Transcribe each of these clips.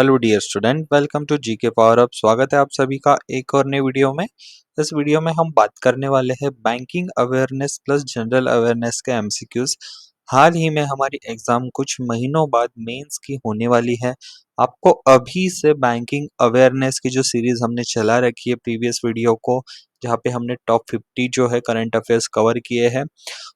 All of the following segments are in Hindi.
Hello dear student, welcome to GK power up. स्वागत है आप सभी का एक और नई वीडियो में। इस वीडियो में हम बात करने वाले हैं banking awareness plus general awareness के एमसीक्यूज। हाल ही में हमारी एग्जाम कुछ महीनों बाद मेंस की होने वाली है। आपको अभी से बैंकिंग अवेयरनेस की जो सीरीज हमने चला रखी है प्रीवियस वीडियो को, जहाँ पे हमने टॉप 50 जो है करंट अफेयर्स कवर किए हैं,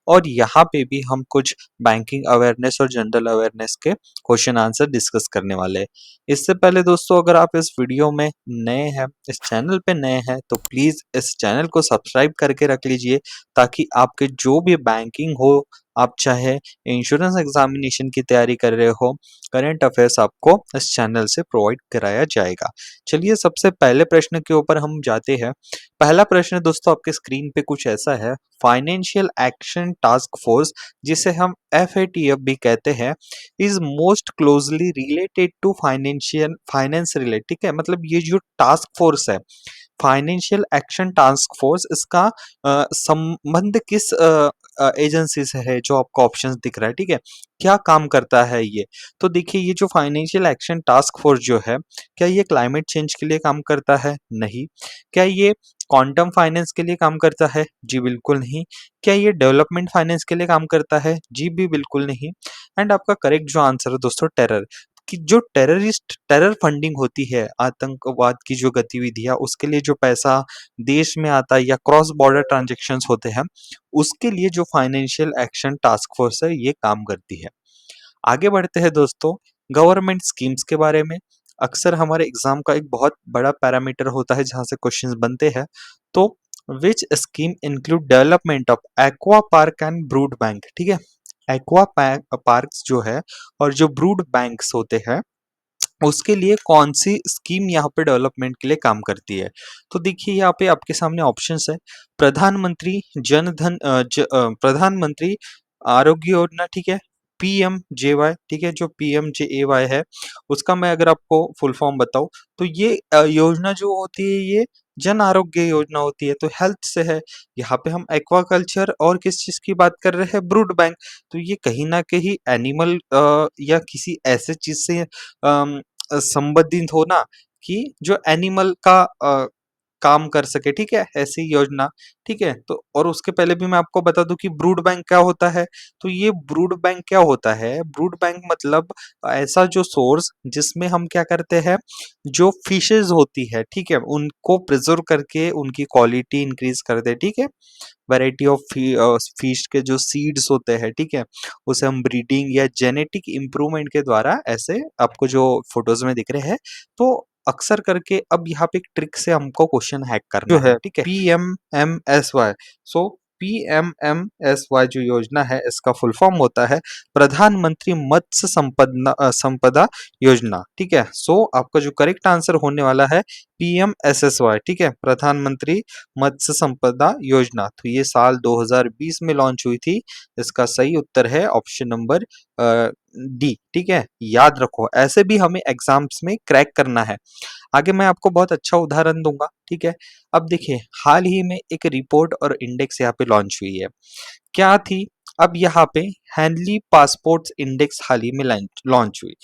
और यहाँ पे भी हम कुछ बैंकिंग अवेयरनेस और जनरल अवेयरनेस के क्वेश्चन आंसर डिस्कस करने वाले हैं। इससे पहले दोस्तों, अगर आप इस वीडियो में नए हैं, इस चैनल पे नए हैं, तो प्लीज इस चैनल को सब्सक्राइब करके रख लीजिए, ताकि आपके जो भी बैंकिंग हो, आप चाहे इंश्योरेंस एग्जामिनेशन की तैयारी कर रहे हो, करंट अफेयर्स आपको इस चैनल से प्रोवाइड कराया जाएगा। चलिए सबसे पहले प्रश्न के ऊपर हम जाते हैं। पहला प्रश्न दोस्तों आपके स्क्रीन पे कुछ ऐसा है। फाइनेंशियल एक्शन टास्क फोर्स, जिसे हम FATF भी कहते हैं, is most closely related to financial finance related. ठीक है, मतलब ये जो टास्क फोर्स है, फाइनेंशियल एक्शन टास्क फोर्स, इसका संबंध किस एजेंसी से है? जो आपको ऑप्शंस दिख रहा है, ठीक है, क्या काम करता है ये? तो देखिए, ये जो फाइनेंशियल एक्शन टास्क फोर्स जो है, क्या ये क्लाइमेट चेंज के लिए काम करता है? नहीं। क्या ये क्वांटम फाइनेंस के लिए काम करता है? जी बिल्कुल नहीं। क्या ये डेवलपमेंट फाइनेंस के लिए काम करता है? जी भी बिल्कुल नहीं। एंड आपका करेक्ट जो आंसर है दोस्तों, टेरर की जो टेरर फंडिंग होती है, आतंकवाद की जो गतिविधियां, उसके लिए जो पैसा देश में आता है या क्रॉस बॉर्डर ट्रांजेक्शन्स होते हैं, उसके लिए जो फाइनेंशियल एक्शन टास्क फोर्स है ये काम करती है। आगे बढ़ते हैं दोस्तों, गवर्नमेंट स्कीम्स के बारे में। अक्सर हमारे एग्जाम का एक बहुत बड़ा पैरामीटर होता है जहां से क्वेश्चंस बनते हैं। तो विच scheme include development of aqua park and brood bank? ठीक है, एक्वा पार्क्स जो है और जो ब्रूड बैंक्स होते हैं, उसके लिए कौन सी स्कीम यहाँ पे डेवलपमेंट के लिए काम करती है? तो देखिए, यहाँ पे आपके सामने ऑप्शंस है। प्रधानमंत्री जन धन प्रधानमंत्री आरोग्य योजना, ठीक है, PMJY, ठीक है, जो PMJAY है, उसका मैं अगर आपको फुल फॉर्म बताऊं, तो ये योजना जो होती है, ये जन आरोग्य योजना होती है, तो हेल्थ से है। यहाँ पे हम एक्वाकल्चर और किस चीज की बात कर रहे हैं? Brood bank. तो ये कहीं ना कहीं एनिमल या किसी ऐसे चीज से संबंधित हो ना, कि जो एनिमल का काम कर सके, ठीक है, ऐसी योजना। ठीक है, तो और उसके पहले भी मैं आपको बता दूं कि ब्रूड बैंक क्या होता है। तो ये ब्रूड बैंक क्या होता है? ब्रूड बैंक मतलब ऐसा जो सोर्स जिसमें हम क्या करते हैं, जो फिशेज होती है, ठीक है, उनको प्रिजर्व करके उनकी क्वालिटी इंक्रीज करते हैं। ठीक है, वैरायटी ऑफ फिश के जो सीड्स होते हैं, ठीक है, उसे हम ब्रीडिंग या जेनेटिक इम्प्रूवमेंट के द्वारा, ऐसे आपको जो फोटोज में दिख रहे हैं, तो अक्सर करके अब यहाँ पे एक ट्रिक से हमको क्वेश्चन हैक करना है, ठीक है। PMMSY, सो PMMSY जो योजना है, इसका फुल फॉर्म होता है प्रधानमंत्री मत्स्य संपदा योजना। ठीक है, सो आपका जो करेक्ट आंसर होने वाला है PMSSY, ठीक है, प्रधानमंत्री मत्स्य संपदा योजना। तो ये साल 2020 में लॉन्च हुई थी। इसका सही उत्तर है ऑप्शन नंबर डी। ठीक है, याद रखो, ऐसे भी हमें एग्जाम्स में क्रैक करना है। आगे मैं आपको बहुत अच्छा उदाहरण दूंगा, ठीक है। अब देखिए, हाल ही में एक रिपोर्ट और इंडेक्स यहाँ पे लॉन्च हुई है। क्या थी? अब यहाँ पे हैंडली पासपोर्ट इंडेक्स हाल ही में लॉन्च हुई।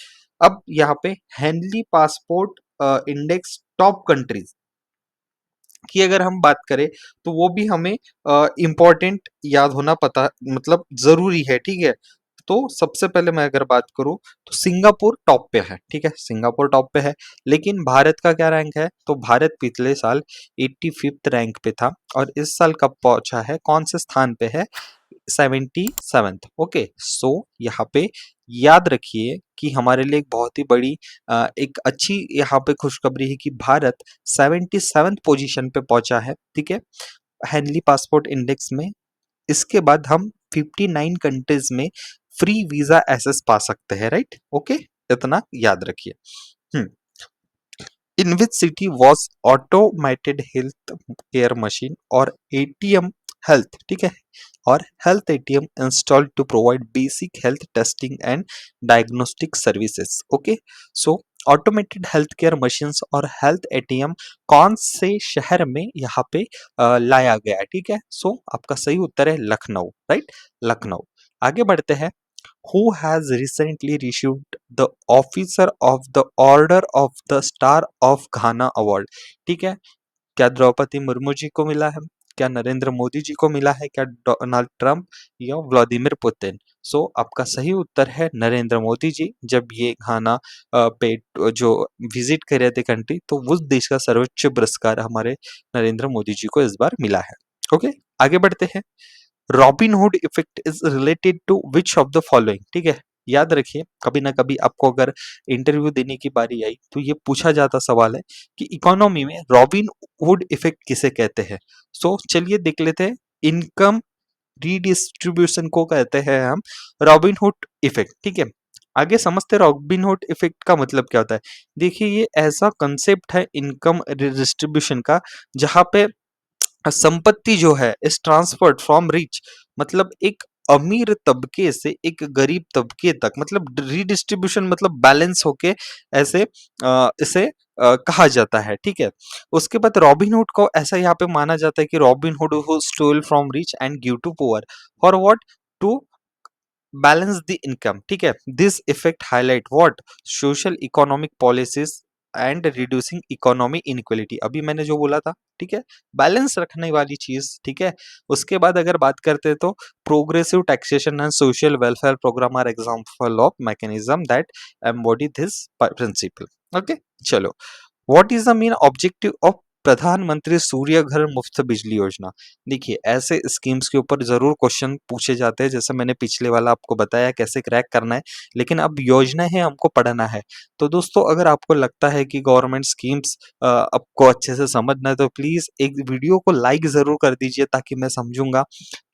अब यहाँ पे हैंडली पासपोर्ट इंडेक्स टॉप कंट्रीज की अगर हम बात करें, तो वो भी हमें इम्पोर्टेंट याद होना पता, मतलब जरूरी है, ठीक है। तो सबसे पहले मैं अगर बात करूं, तो सिंगापुर टॉप पे है, ठीक है, सिंगापुर टॉप पे है। लेकिन भारत का क्या रैंक है? तो भारत पिछले साल 85th रैंक पे था, और इस साल कब पहुंचा है, कौन से स्थान पे है? 77th। ओके, सो यहाँ पे याद रखिए कि हमारे लिए एक बहुत ही बड़ी एक अच्छी यहाँ पे खुशखबरी है कि भारत 77th पोजीशन पे पहुंचा है, ठीक है, हेनली पासपोर्ट इंडेक्स में। इसके बाद हम 59 कंट्रीज में फ्री वीजा एक्सेस पा सकते हैं, राइट? ओके, इतना याद रखिए। Hmm in which city was automated health care machine और ATM हेल्थ, ठीक है, और health ATM installed to provide basic health testing and diagnostic services? Okay, so automated health care machines और हेल्थ ATM कौन से शहर में यहाँ पे लाया गया है? ठीक है, सो आपका सही उत्तर है लखनऊ, राइट, लखनऊ। आगे बढ़ते हैं। Who has recently received the officer of the order of the star of Ghana award. ठीक है, क्या द्रौपदी मुर्मू जी को मिला है, क्या नरेंद्र मोदी जी को मिला है, क्या डोनाल्ड ट्रंप या व्लादिमीर पुतिन? सो आपका सही उत्तर है नरेंद्र मोदी जी। जब ये घाना पे जो विजिट कर रहे थे कंट्री, तो उस देश का सर्वोच्च पुरस्कार हमारे नरेंद्र मोदी जी को इस बार मिला है। ओके, आगे बढ़ते हैं। Robin Hood effect is related to which of the following. ठीक है, याद रखिए, कभी ना कभी आपको अगर इंटरव्यू देने की बारी आई तो ये पूछा जाता सवाल है कि इकोनॉमी में रॉबिन हुड इफेक्ट किसे कहते हैं। सो चलिए देख लेते हैं। इनकम रीडिस्ट्रीब्यूशन को कहते हैं हम रॉबिन हुड इफेक्ट। ठीक है, आगे समझते हैं रॉबिन हुड इफेक्ट का मतलब क्या होता है। देखिए, ये ऐसा कंसेप्ट है इनकम रिडिस्ट्रीब्यूशन का, जहां पे संपत्ति जो है इज ट्रांसफर्ड फ्रॉम रिच, मतलब एक अमीर तबके से एक गरीब तबके तक, मतलब रीडिस्ट्रीब्यूशन, मतलब बैलेंस होके ऐसे इसे कहा जाता है। ठीक है, उसके बाद रॉबिनहुड को ऐसा यहाँ पे माना जाता है कि Robin Hood who stole from rich and give to poor for what, to balance the income. ठीक है, this effect highlight what, social economic policies and reducing economy inequality. अभी मैंने जो बोला था, ठीक है, बैलेंस रखने वाली चीज। ठीक है, उसके बाद अगर बात करते हैं तो progressive taxation and social welfare program are example of mechanism that embody this principle. Okay, चलो, what is the main objective of प्रधानमंत्री सूर्य घर मुफ्त बिजली योजना। देखिए, ऐसे स्कीम्स के ऊपर जरूर क्वेश्चन पूछे जाते हैं, जैसे मैंने पिछले वाला आपको बताया कैसे क्रैक करना है, लेकिन अब योजना है, हमको पढ़ना है। तो दोस्तों, अगर आपको लगता है कि गवर्नमेंट स्कीम्स आपको अच्छे से समझना है, तो प्लीज एक वीडियो को लाइक जरूर कर दीजिए, ताकि मैं समझूंगा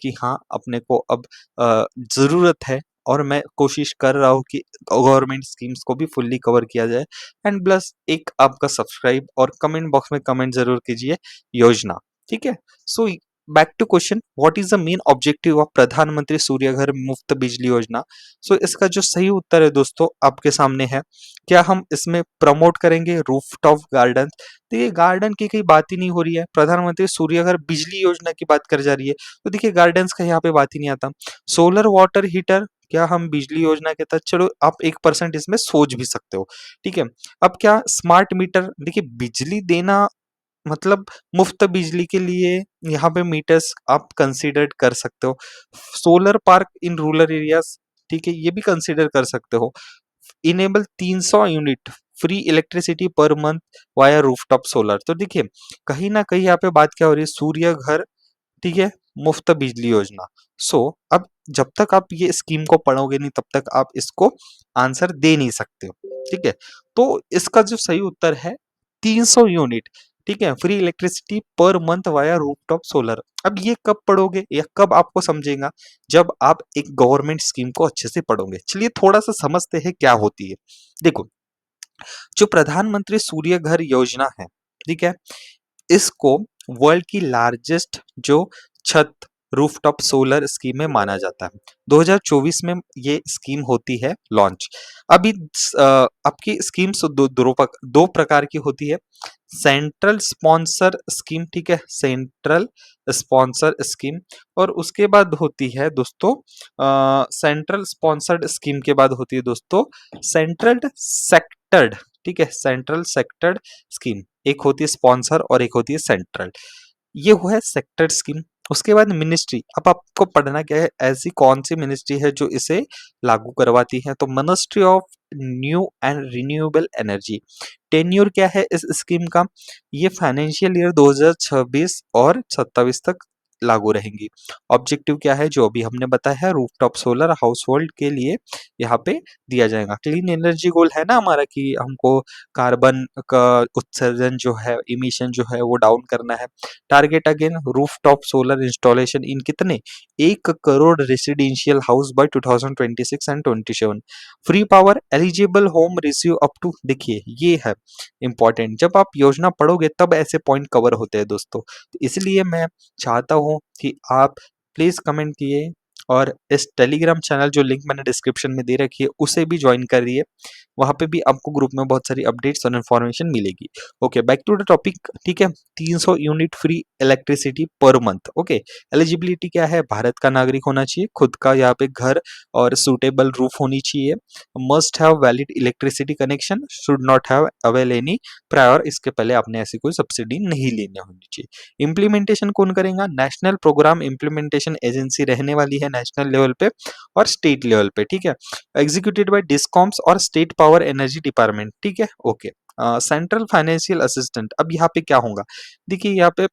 कि हाँ, अपने को अब जरूरत है, और मैं कोशिश कर रहा हूँ कि गवर्नमेंट स्कीम्स को भी फुल्ली कवर किया जाए। एंड प्लस एक आपका सब्सक्राइब और कमेंट बॉक्स में कमेंट जरूर कीजिए योजना। ठीक है, so back to question, what is the main objective of प्रधानमंत्री सूर्य घर मुफ्त बिजली योजना। सो इसका जो सही उत्तर है दोस्तों, आपके सामने है। क्या हम इसमें प्रमोट करेंगे रूफटॉप गार्डन? देखिए, गार्डन की कहीं बात ही नहीं हो रही है, प्रधानमंत्री सूर्य घर बिजली योजना की बात कर जा रही है, तो देखिए गार्डन्स का यहाँ पे बात ही नहीं आता। सोलर वाटर हीटर, क्या हम बिजली योजना के तहत, चलो आप 1% इसमें सोच भी सकते हो। ठीक है, अब क्या स्मार्ट मीटर, देखिए बिजली देना मतलब मुफ्त बिजली के लिए यहाँ पे मीटर्स आप कंसीडर कर सकते हो। Solar park in rural areas, ठीक है, ये भी कंसीडर कर सकते हो। Enable 300 unit free electricity per month via rooftop solar. तो देखिए, कहीं ना कहीं यहाँ पे बात क्या हो रही है, सूर्य घर, ठीक है, मुफ्त बिजली योजना। सो अब जब तक आप ये स्कीम को पढ़ोगे नहीं, तब तक आप इसको आंसर दे नहीं सकते हो। ठीक है, तो इसका जो सही उत्तर है 300 यूनिट, ठीक है, free electricity per month via rooftop solar. अब ये कब पढ़ोगे या कब आपको समझेगा, जब आप एक गवर्नमेंट स्कीम को अच्छे से पढ़ोगे। चलिए थोड़ा सा समझते हैं क्या होती है। देखो, जो प्रधानमंत्री सूर्य घर योजना है, ठीक है, इसको वर्ल्ड की लार्जेस्ट जो छत रूफटॉप सोलर स्कीम में माना जाता है। 2024 में ये स्कीम होती है लॉन्च। अभी आपकी स्कीम्स दो प्रकार की होती है। सेंट्रल स्पॉन्सर स्कीम, ठीक है, सेंट्रल स्पॉन्सर स्कीम, और उसके बाद होती है दोस्तों सेंट्रल स्पॉन्सर्ड स्कीम के बाद होती है दोस्तों सेंट्रल सेक्टर्ड। ठीक है, सेंट्रल सेक्टर्ड स्कीम, एक होती है स्पॉन्सर और एक होती है सेंट्रल। ये हुआ है सेक्टर स्कीम। उसके बाद मिनिस्ट्री, अब आपको पढ़ना क्या है, ऐसी कौन सी मिनिस्ट्री है जो इसे लागू करवाती है, तो ministry of new and renewable energy. Tenure क्या है इस स्कीम का, ये फाइनेंशियल ईयर 2026 और 27 तक लागू रहेंगी। ऑब्जेक्टिव क्या है, जो अभी हमने बताया है, रूफटॉप सोलर हाउस होल्ड के लिए यहाँ पे दिया जाएगा। क्लीन एनर्जी गोल है ना हमारा, कि हमको कार्बन का उत्सर्जन जो है, इमिशन जो है, वो डाउन करना है। Target again rooftop solar installation in कितने, 1 crore residential house by 2026 and 27। Free power eligible home receive up to, देखिए ये है इंपॉर्टेंट, जब आप योजना पढ़ोगे तब ऐसे पॉइंट कवर होते हैं दोस्तों। तो इसलिए मैं चाहता हूं कि आप प्लीज कमेंट किए और इस टेलीग्राम चैनल जो लिंक मैंने डिस्क्रिप्शन में दे रखी है उसे भी ज्वाइन करिए। वहाँ पे भी आपको ग्रुप में बहुत सारी अपडेट्स और इन्फॉर्मेशन मिलेगी। Okay, back to the topic. ठीक है, 300 unit free electricity per month. Okay, eligibility क्या है? भारत का नागरिक होना चाहिए, खुद का यहाँ पे घर और सूटेबल रूफ होनी चाहिए, must have valid electricity connection, should not have avail any prior, इसके पहले आपने ऐसी कोई सब्सिडी नहीं लेनी होनी चाहिए। इम्प्लीमेंटेशन कौन करेगा? नेशनल प्रोग्राम इम्प्लीमेंटेशन एजेंसी रहने वाली है नेशनल लेवल पे और स्टेट लेवल पे। ठीक है, एग्जीक्यूटेड बाय डिस्कॉम्स और स्टेट पावर एनर्जी डिपार्टमेंट। ठीक है, ओके। सेंट्रल फाइनेंशियल असिस्टेंट, अब यहाँ पे क्या होगा? देखिए यहाँ पे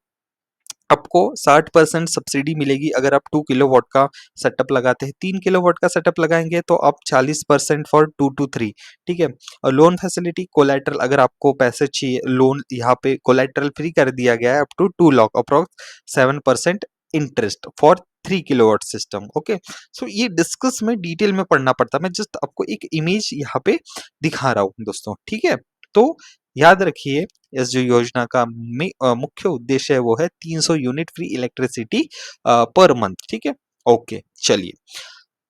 आपको 60% सब्सिडी मिलेगी अगर आप 2 किलोवाट का सेटअप लगाते हैं। 3 किलोवाट का सेटअप लगाएंगे तो आप 40% फॉर 2 to 3। ठीक है, और लोन फैसिलिटी कोलेटरल, अगर आपको पैसे चाहिए लोन यहाँ पे कोलेटरल फ्री कर दिया गया है up to 2 lakh, approx 7% interest for 3 kilowatt system. Okay, so ये डिस्कस में डिटेल में पढ़ना पड़ता है, मैं जस्ट आपको एक इमेज यहाँ पे दिखा रहा हूँ दोस्तों। ठीक है, तो याद रखिए इस जो योजना का मुख्य उद्देश्य है वो है 300 unit free electricity per month. ठीक है, ओके, चलिए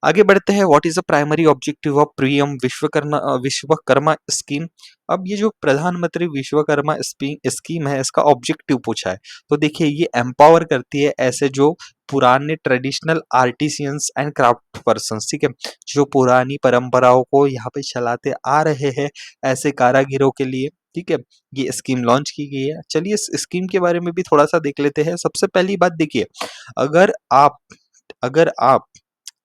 आगे बढ़ते हैं। What is the primary objective of PM Vishwakarma scheme? अब ये जो प्रधानमंत्री विश्वकर्मा स्कीम है इसका ऑब्जेक्टिव पूछा है, तो देखिए ये एम्पावर करती है ऐसे जो पुराने traditional artisans and craft persons. ठीक है, जो पुरानी परंपराओं को यहाँ पे चलाते आ रहे हैं ऐसे कारागिरों के लिए। ठीक है, ये स्कीम लॉन्च की गई है। चलिए इस स्कीम के बारे में भी थोड़ा सा देख लेते हैं। सबसे पहली बात देखिए, अगर आप अगर आप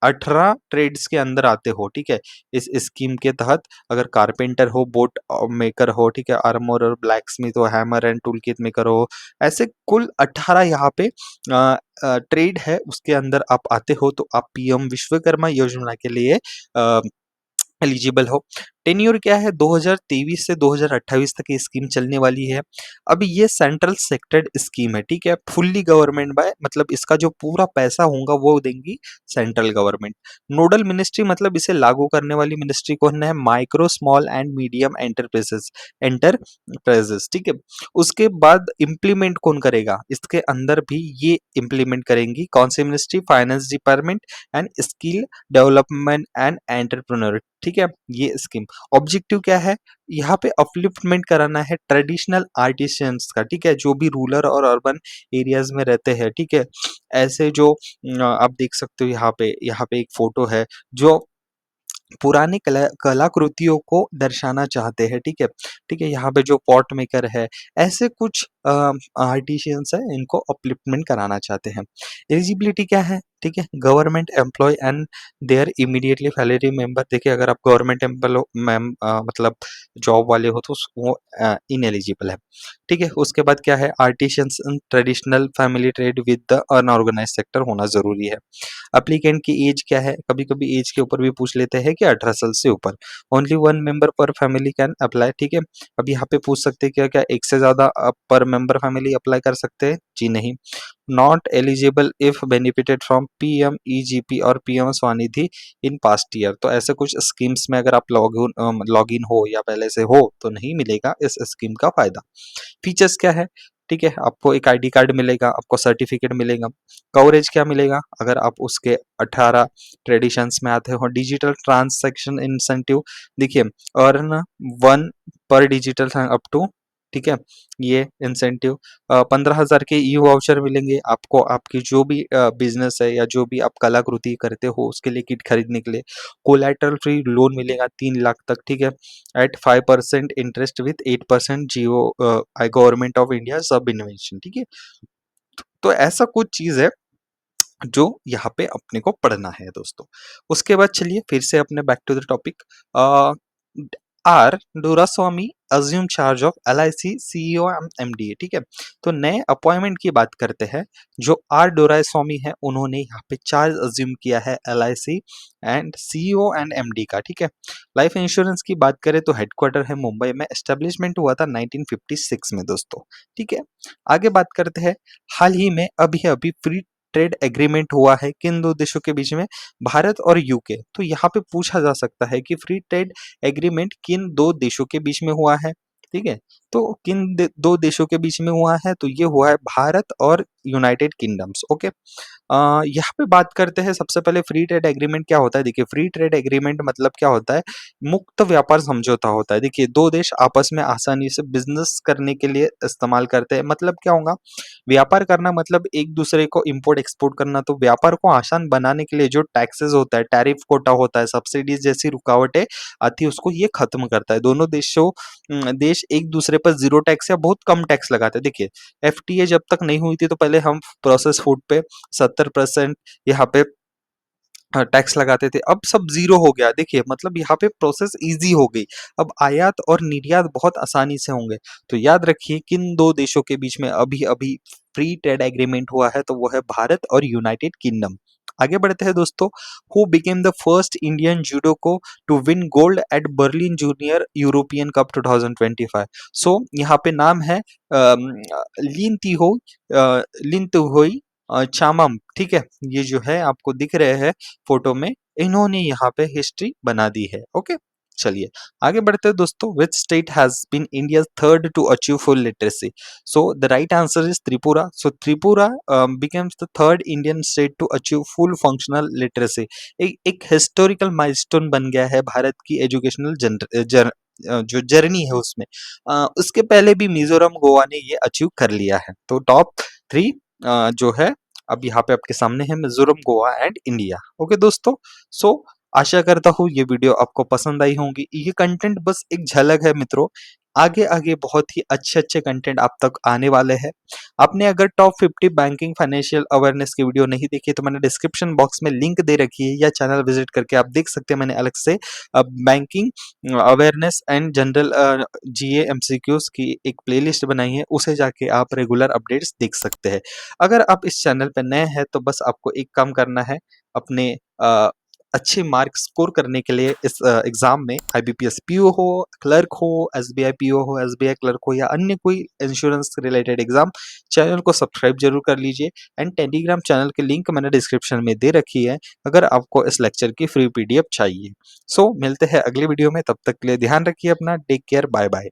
18 ट्रेड्स के अंदर आते हो, ठीक है, इस स्कीम के तहत अगर कारपेंटर हो, बोट मेकर हो, ठीक है, आर्मोर और ब्लैक स्मिथ हो, hammer and tool kit maker हो, ऐसे कुल 18 यहाँ पे ट्रेड है उसके अंदर आप आते हो तो आप पीएम विश्वकर्मा योजना के लिए एलिजिबल हो। टेन्योर क्या है? 2023 से 2028 तक ये स्कीम चलने वाली है। अब ये सेंट्रल सेक्टर्ड स्कीम है। ठीक है, फुल्ली गवर्नमेंट बाय, मतलब इसका जो पूरा पैसा होगा वो देंगी सेंट्रल गवर्नमेंट। नोडल मिनिस्ट्री, मतलब इसे लागू करने वाली मिनिस्ट्री कौन है? Micro small and medium enterprises. ठीक है, उसके बाद इम्प्लीमेंट कौन करेगा? इसके अंदर भी ये इम्प्लीमेंट करेंगी कौन सी ministry? Finance department and skill development and entrepreneur. ठीक है, ये स्कीम ऑब्जेक्टिव क्या है? यहाँ पे अपलिफ्टमेंट कराना है ट्रेडिशनल आर्टिसंस का। ठीक है, जो भी रूरल और अर्बन एरियाज में रहते हैं। ठीक है, ऐसे जो आप देख सकते हो यहाँ पे एक फोटो है जो पुरानी कलाकृतियों को दर्शाना चाहते हैं। ठीक है, ठीक है, यहाँ पे जो पॉट मेकर है, ऐसे कुछ आर्टिशियंस है, इनको अपलिफ्टमेंट कराना चाहते हैं। एलिजिबिलिटी क्या है? ठीक है, government employ and their immediately salary member. देखिए अगर आप गवर्नमेंट एम्प्लॉय मतलब जॉब वाले हो तो वो इन एलिजिबल है। ठीक है, उसके बाद क्या है? Artisans in traditional family trade with the unorganised sector होना जरूरी है। एप्लीकेंट की एज क्या है? कभी-कभी एज के ऊपर भी पूछ लेते हैं कि 18 साल से ऊपर। ओनली वन मेंबर पर फैमिली कैन अप्लाई। ठीक है, अब यहाँ पे पूछ सकते हैं क्या क्या एक से ज़्यादा पर मेंबर फैमिली अप्लाई कर सकते हैं? जी नहीं। Not eligible if benefited from PM EGP और PM Svanidhi in past year. तो ऐसे कुछ स्कीम्स में अगर आप लॉग इन हो या पहले से हो तो नहीं मिलेगा इस स्कीम का फायदा। फीचर्स क्या है? ठीक है, आपको एक आईडी कार्ड मिलेगा, आपको सर्टिफिकेट मिलेगा। कवरेज क्या मिलेगा अगर आप उसके 18 ट्रेडिशंस में आते हो? डिजिटल ट्रांसैक्शन इंसेंटिव, देखिए अर्न 1 पर डिजिटल अप टू, ठीक है, ये इंसेंटिव 15,000 के ई वाउचर मिलेंगे आपको, आपकी जो भी बिजनेस है या जो भी आप कलाकृति करते हो उसके लिए किट खरीदने के लिए। कोलैटरल फ्री लोन मिलेगा 3 लाख तक। ठीक है, एट 5% इंटरेस्ट विथ 8% जियो government of India subvention. ठीक है, तो ऐसा कुछ चीज है जो यहाँ पे अपने को पढ़ना है दोस्तों। उसके बाद चलिए फिर से अपने back to the topic. R Doraiswamy assume charge of LIC CEO and MDA. ठीक है, तो नए अपॉइंटमेंट की बात करते हैं। जो आर डोरास्वामी है उन्होंने यहाँ पे चार्ज अज्यूम किया है LIC and CEO and MD का। ठीक है, लाइफ इंश्योरेंस की बात करें तो हेडक्वार्टर है मुंबई में, एस्टेब्लिशमेंट हुआ था 1956 में दोस्तों। ठीक है, आगे बात करते हैं। हाल ही में अभी अभी फ्री ट्रेड एग्रीमेंट हुआ है किन दो देशों के बीच में? भारत और यूके। तो यहाँ पे पूछा जा सकता है कि फ्री ट्रेड एग्रीमेंट किन दो देशों के बीच में हुआ है? ठीक है, तो दो देशों के बीच में हुआ है? तो ये हुआ है भारत और यूनाइटेड किंगडम्स। ओके, यहाँ पे बात करते हैं सबसे पहले फ्री ट्रेड एग्रीमेंट क्या होता है। देखिए फ्री ट्रेड एग्रीमेंट मतलब क्या होता है, मुक्त व्यापार समझौता होता है। देखिए दो देश आपस में आसानी से बिजनेस करने के लिए इस्तेमाल करते हैं। मतलब क्या होगा, व्यापार करना मतलब एक दूसरे को इम्पोर्ट एक्सपोर्ट करना। तो व्यापार को आसान बनाने के लिए जो टैक्सेस होता है, टैरिफ कोटा होता है, सब्सिडीज जैसी रुकावटें आती है, उसको ये खत्म करता है। दोनों देश एक दूसरे पर जीरो टैक्स या बहुत कम टैक्स लगाते हैं। देखिए एफटीए जब तक नहीं हुई थी तो पहले हम प्रोसेस फूड पे 70% यहाँ पे टैक्स लगाते थे, अब सब ज़ीरो हो गया। देखिए मतलब यहाँ पे प्रोसेस ईज़ी हो गई। अब आयात और निर्यात बहुत आसानी से होंगे। तो याद रखिए किन 2 देशों के बीच में अभी-अभी फ्री ट्रेड एग्रीमेंट हुआ है, तो वो है भारत और यूनाइटेड किंगडम। आगे बढ़ते हैं दोस्तों। Who became the first Indian judoka to win gold at Berlin junior European cup 2025। So यहाँ पे नाम है लिन तिहो लिन तुहोई चामम, ठीक है? ये जो है आपको दिख रहे हैं फोटो में, इन्होंने यहाँ पे हिस्ट्री बना दी है। ओके, चलिए आगे बढ़ते हैं दोस्तों। Which state has been India third to achieve full literacy? So the right answer is Tripura. So Tripura becomes the third Indian state to achieve full functional literacy. एक हिस्टोरिकल माइलस्टोन बन गया है भारत की एजुकेशनल जो जर्नी है उसमें। उसके पहले भी मिजोरम, गोवा ने ये अचीव कर लिया है। तो टॉप थ्री जो है अब यहाँ पे आपके सामने है, Mizoram, Goa and India. Okay दोस्तों, सो आशा करता हूँ ये वीडियो आपको पसंद आई होंगी। ये कंटेंट बस एक झलक है मित्रों, आगे आगे बहुत ही अच्छे अच्छे कंटेंट आप तक आने वाले हैं। आपने अगर टॉप 50 बैंकिंग फाइनेंशियल अवेयरनेस की वीडियो नहीं देखी तो मैंने डिस्क्रिप्शन बॉक्स में लिंक दे रखी है, या चैनल विजिट करके आप देख सकते हैं। मैंने अलग से banking awareness and general GA MCQs की एक प्लेलिस्ट बनाई है, उसे जाके आप रेगुलर अपडेट्स देख सकते हैं। अगर आप इस चैनल पे नए हैं तो बस आपको एक काम करना है, अपने अच्छे मार्क स्कोर करने के लिए इस एग्जाम में आईबीपीएस पीओ हो, क्लर्क हो, एसबीआई पीओ हो, एसबीआई क्लर्क हो, या अन्य कोई इंश्योरेंस रिलेटेड एग्जाम, चैनल को सब्सक्राइब जरूर कर लीजिए। एंड टेलीग्राम चैनल की लिंक मैंने डिस्क्रिप्शन में दे रखी है अगर आपको इस लेक्चर की फ्री पीडीएफ चाहिए। सो मिलते हैं अगली वीडियो में, तब तक के लिए ध्यान रखिए अपना, टेक केयर, बाय बाय।